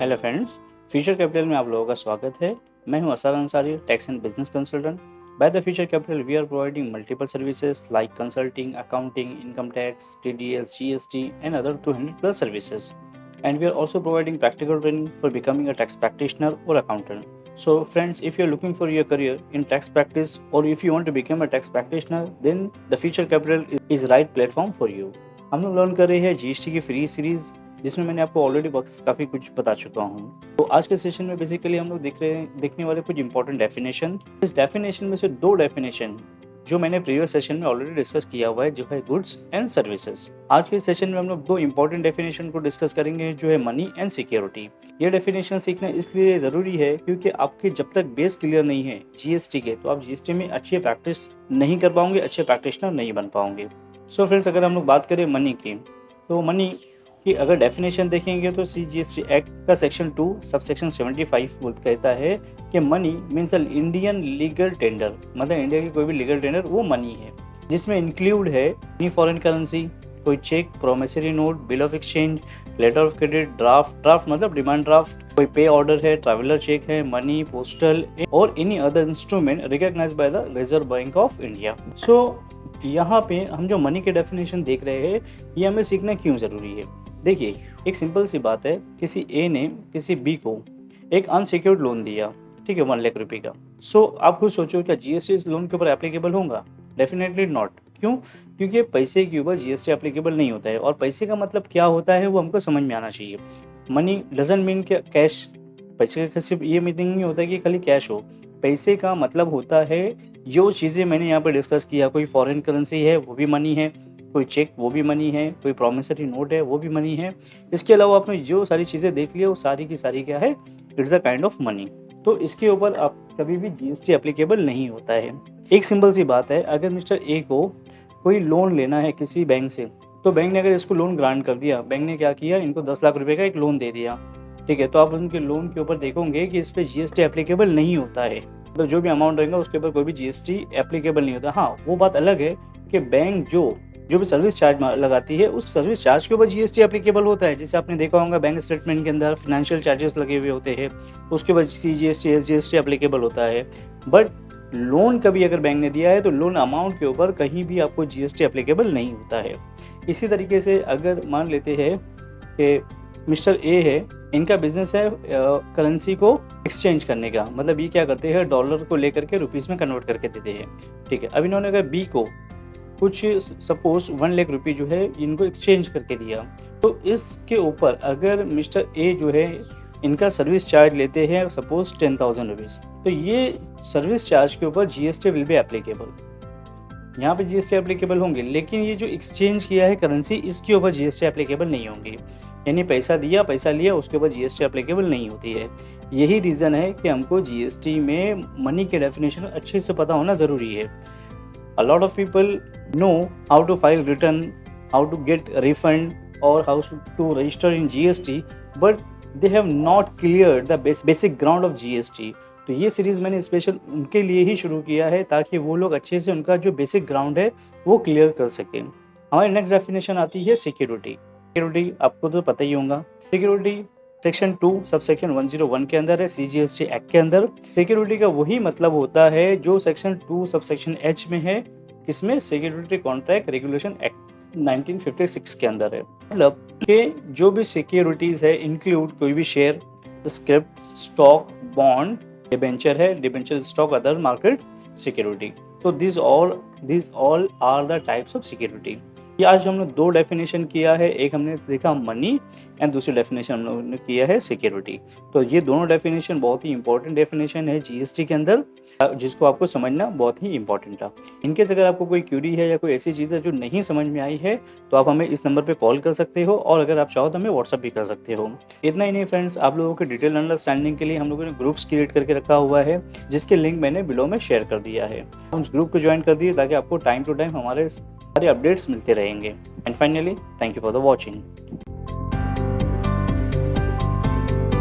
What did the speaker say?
Hello friends, future capital में आप लोगों का स्वागत है। मैं हूं Asar Ansari, tax and business consultant. By the future capital we are providing multiple services like consulting, accounting, income tax, TDS, GST and other 200 plus services. And we are also providing practical training for becoming a tax practitioner or accountant. So friends, if you are looking for your career in tax practice or if you want to become a tax practitioner, then the Future Capital is right platform for you. हम लोग learn कर रहे हैं GST की free series, जिसमें मैंने आपको already काफ़ी कुछ बता चुका हूँ। तो आज के सेशन में बेसिकली हम लोग देखने वाले कुछ इंपॉर्टेंट डेफिनेशन। इस डेफिनेशन में से दो डेफिनेशन जो मैंने प्रीवियस सेशन में ऑलरेडी डिस्कस किया हुआ है, जो है गुड्स एंड सर्विसेज। आज के सेशन में हम लोग दो इंपॉर्टेंट डेफिनेशन को डिस्कस करेंगे, जो है मनी एंड सिक्योरिटी। ये डेफिनेशन सीखना इसलिए ज़रूरी है क्योंकि आपके जब तक बेस क्लियर नहीं है जीएसटी के, तो आप जीएसटी में अच्छी प्रैक्टिस नहीं कर पाओगे, अच्छे प्रैक्टिशनर नहीं बन पाओगे। सो फ्रेंड्स, अगर हम लोग बात करें मनी की, तो मनी कि अगर डेफिनेशन देखेंगे तो CGST एक्ट का सेक्शन 2 सबसेक्शन 75 कहता है कि money means Indian legal tender, मतलब इंडिया की कोई भी लीगल टेंडर वो मनी है, जिसमें इंक्लूड है एनी फॉरेन करेंसी, कोई cheque, promissory note, bill of exchange, letter of credit, draft मतलब डिमांड ड्राफ्ट, कोई पे ऑर्डर है, ट्रैवलर चेक है, मनी, पोस्टल और any other instrument recognised by the reserve bank of India. So यहाँ पे हम जो मनी के डेफिनेशन देख रहे हैं, ये हमें सीखना क्यों ज़रूरी है। देखिए, एक सिंपल सी बात है, किसी ए ने किसी बी को एक अनसिक्योर्ड लोन दिया, ठीक है, 1 लाख रुपये का। सो आप खुद सोचो, क्या जीएसटी इस लोन के ऊपर एप्लीकेबल होगा? Definitely not. क्यों? क्योंकि पैसे के ऊपर जीएसटी एप्लीकेबल नहीं होता है, और पैसे का मतलब क्या होता है वो हमको समझ में आना चाहिए। Money doesn't mean cash. पैसे का सिर्फ ये मीनिंग नहीं होता कि खाली कैश हो। पैसे का मतलब होता है जो चीज़ें मैंने यहाँ पर डिस्कस किया, कोई फॉरेन करेंसी है वो भी मनी है, कोई चेक वो भी मनी है, कोई प्रॉमिसरी नोट है वो भी मनी है। इसके अलावा आपने जो सारी चीज़ें देख लिया वो सारी की सारी क्या है, it's a kind of money. तो इसके ऊपर आप कभी भी जीएसटी एप्लीकेबल नहीं होता है। एक सिंपल सी बात है, अगर मिस्टर ए को कोई लोन लेना है किसी बैंक से, तो बैंक ने अगर इसको लोन ग्रांट कर दिया, बैंक ने क्या किया, इनको 10 लाख रुपए का एक लोन दे दिया, ठीक है, तो आप उनके लोन के ऊपर देखोगे कि इस पर जीएसटी एप्लीकेबल नहीं होता है, मतलब जो भी अमाउंट रहेगा उसके ऊपर कोई भी जीएसटी एप्लीकेबल नहीं होता। हाँ, वो बात अलग है कि बैंक जो भी सर्विस चार्ज लगाती है, उस सर्विस चार्ज के ऊपर जीएसटी एप्लीकेबल होता है। जैसे आपने देखा होगा बैंक स्टेटमेंट के अंदर फाइनेंशियल चार्जेस लगे हुए होते हैं, उसके बाद CGST SGST एप्लीकेबल होता है। बट लोन कभी अगर बैंक ने दिया है तो लोन अमाउंट के ऊपर कहीं भी आपको जीएसटी एप्लीकेबल नहीं होता है। इसी तरीके से अगर मान लेते हैं कि मिस्टर ए है, इनका बिजनेस है करेंसी को एक्सचेंज करने का, मतलब ये क्या करते हैं, डॉलर को लेकर के रुपीज़ में कन्वर्ट करके देते हैं, ठीक है। अब इन्होंने अगर बी को कुछ सपोज 1 लाख रुपये जो है इनको एक्सचेंज करके दिया, तो इसके ऊपर अगर मिस्टर ए जो है इनका सर्विस चार्ज लेते हैं सपोज 10,000 रुपीज़, तो ये सर्विस चार्ज के ऊपर जीएसटी विल बी एप्लीकेबल। यहाँ पे जीएसटी एप्लीकेबल होंगे, लेकिन ये जो एक्सचेंज किया है करेंसी, इसके ऊपर जीएसटी एप्लीकेबल नहीं होंगी। यानी पैसा दिया, पैसा लिया, उसके ऊपर जीएसटी एप्लीकेबल नहीं होती है। यही रीज़न है कि हमको जीएसटी में मनी के डेफिनेशन अच्छे से पता होना ज़रूरी है। A lot of people know how to file return, how to get refund or how to register in GST, but they have not cleared the basic ground of GST. तो ये series मैंने special उनके लिए ही शुरू किया है, ताकि वो लोग अच्छे से उनका जो बेसिक ग्राउंड है वो क्लियर कर सकें। हमारी नेक्स्ट डेफिनेशन आती है सिक्योरिटी। सिक्योरिटी आपको तो पता ही होगा। सिक्योरिटी सेक्शन 2 सबसेक्शन 101 के अंदर है, CGST एक्ट के अंदर। सिक्योरिटी का वही मतलब होता है जो सेक्शन 2 सबसेक्शन H में है, किसमें, सिक्योरिटी कॉन्ट्रैक्ट रेगुलेशन एक्ट 1956 के अंदर है। मतलब कि जो भी सिक्योरिटीज है इंक्लूड कोई भी share, script, stock, bond, debenture है, debenture stock, other market security. तो this all are the types of security. ये आज हमने दो डेफिनेशन किया है, एक हमने देखा मनी एंड दूसरी डेफिनेशन हम लोगों ने किया है सिक्योरिटी। तो ये दोनों डेफिनेशन बहुत ही इंपॉर्टेंट डेफिनेशन है जीएसटी के अंदर, जिसको आपको समझना बहुत ही इंपॉर्टेंट था। इनकेस अगर आपको कोई क्यूरी है या कोई ऐसी चीज़ है जो नहीं समझ में आई है, तो आप हमें इस नंबर पर कॉल कर सकते हो, और अगर आप चाहो तो हमें व्हाट्सअप भी कर सकते हो। इतना ही नहीं फ्रेंड्स, आप लोगों के डिटेल अंडरस्टैंडिंग के लिए हम लोगों ने ग्रुप्स क्रिएट करके रखा हुआ है, जिसके लिंक मैंने बिलो में शेयर कर दिया है। उस ग्रुप को ज्वाइन कर दिए ताकि आपको टाइम टू टाइम हमारे सारे अपडेट्स मिलते रहेंगे। And finally, thank you for the watching.